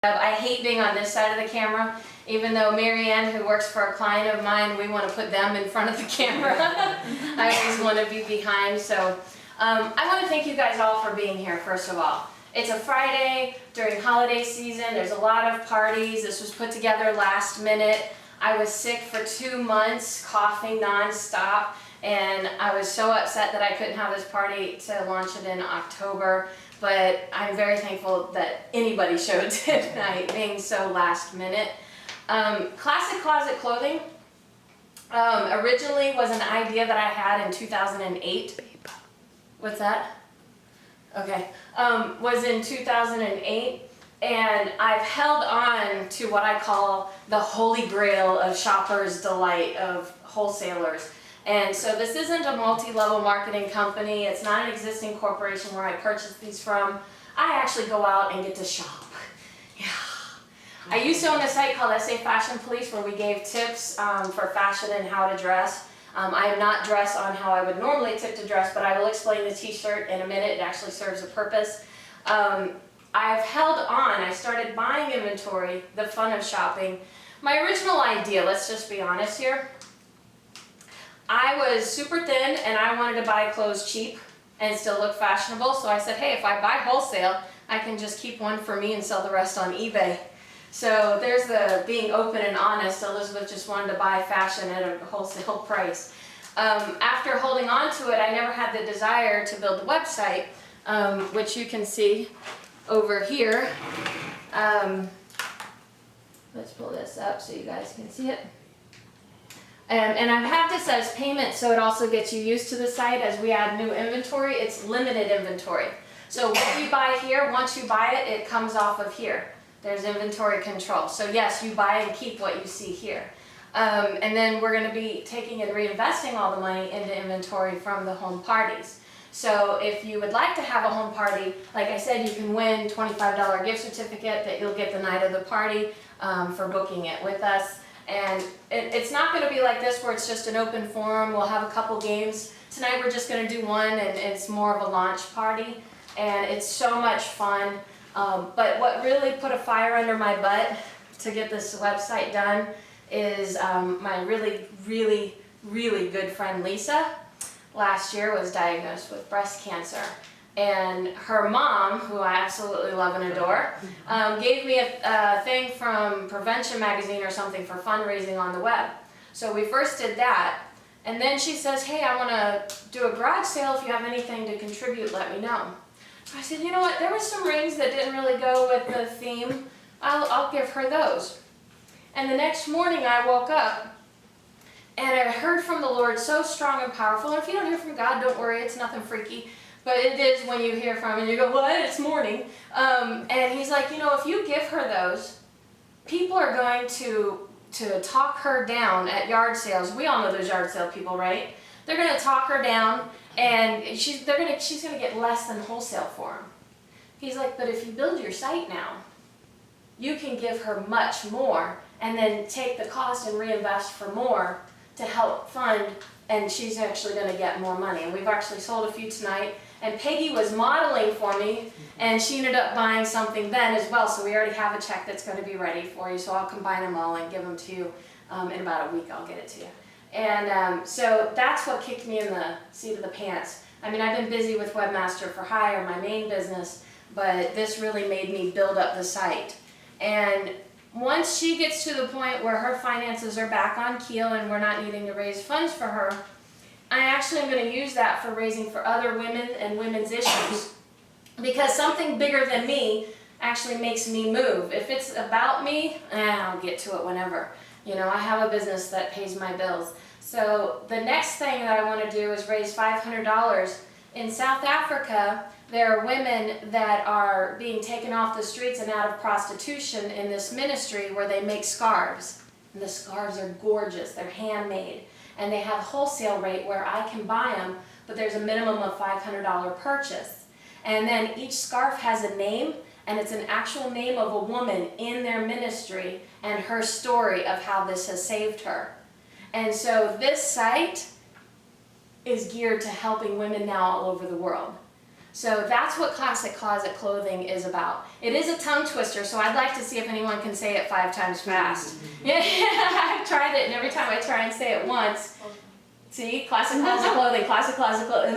I hate being on this side of the camera, even though Marianne, who works for a client of mine, we want to put them in front of the camera. I always want to be behind. So I want to thank you guys all for being here, first of all. It's a Friday during holiday season. There's a lot of parties. This was put together last minute. I was sick for 2 months, coughing nonstop, and I was so upset that I couldn't have this party to launch it in October. But I'm very thankful that anybody showed tonight, being so last minute. Classic Closet Clothing originally was an idea that I had in 2008. What's that? Okay. Was in 2008, and I've held on to what I call the holy grail of shoppers' delight, of wholesalers. And so this isn't a multi-level marketing company. It's not an existing corporation where I purchase these from. I actually go out and get to shop. Yeah. I used to own a site called SA Fashion Police where we gave tips for fashion and how to dress. I am not dressed on how I would normally tip to dress, but I will explain the t-shirt in a minute. It actually serves a purpose. I've held on. I started buying inventory, the fun of shopping. My original idea, let's just be honest here, I was super thin and I wanted to buy clothes cheap and still look fashionable. So I said, hey, if I buy wholesale, I can just keep one for me and sell the rest on eBay. So there's the being open and honest. Elizabeth just wanted to buy fashion at a wholesale price. After holding on to it, I never had the desire to build the website, which you can see over here. Let's pull this up so you guys can see it. And I have this as payment, so it also gets you used to the site as we add new inventory. It's limited inventory. So what you buy here, once you buy it, it comes off of here. There's inventory control. So yes, you buy and keep what you see here. And then we're going to be taking and reinvesting all the money into inventory from the home parties. So if you would like to have a home party, like I said, you can win $25 gift certificate that you'll get the night of the party for booking it with us. And it's not going to be like this where it's just an open forum. We'll have a couple games. Tonight we're just going to do one, and it's more of a launch party. And it's so much fun. But what really put a fire under my butt to get this website done is my really, really, really good friend Lisa last year was diagnosed with breast cancer. And her mom, who I absolutely love and adore, gave me a thing from Prevention Magazine or something for fundraising on the web. So we first did that, and then she says, hey, I want to do a garage sale. If you have anything to contribute, let me know. So I said, you know what, there were some rings that didn't really go with the theme. I'll give her those. And the next morning I woke up, and I heard from the Lord so strong and powerful. And if you don't hear from God, don't worry, it's nothing freaky. But it is when you hear from him and you go, what? It's morning. And he's like, you know, if you give her those, people are going to talk her down at yard sales. We all know those yard sale people, right? They're going to talk her down, and she's going to get less than wholesale for them. He's like, but if you build your site now, you can give her much more and then take the cost and reinvest for more to help fund, and she's actually going to get more money. And we've actually sold a few tonight. And Peggy was modeling for me, and she ended up buying something then as well. So we already have a check that's going to be ready for you. So I'll combine them all and give them to you in about a week. I'll get it to you. And so that's what kicked me in the seat of the pants. I mean, I've been busy with Webmaster for Hire, my main business, but this really made me build up the site. And once she gets to the point where her finances are back on keel and we're not needing to raise funds for her, I actually am going to use that for raising for other women and women's issues. Because something bigger than me actually makes me move. If it's about me, I'll get to it whenever. You know, I have a business that pays my bills. So the next thing that I want to do is raise $500. In South Africa, there are women that are being taken off the streets and out of prostitution in this ministry where they make scarves. And the scarves are gorgeous. They're handmade. And they have wholesale rate where I can buy them, but there's a minimum of $500 purchase. And then each scarf has a name, and it's an actual name of a woman in their ministry and her story of how this has saved her. And so this site is geared to helping women now all over the world. So that's what Classic Closet Clothing is about. It is a tongue twister, so I'd like to see if anyone can say it 5 times fast. Yeah, I've tried it, and every time I try and say it once, see, Classic Closet Clothing, Classic Closet Clothing.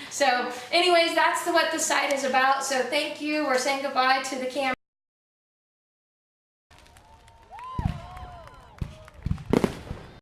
So anyways, that's what the site is about. So thank you. We're saying goodbye to the camera.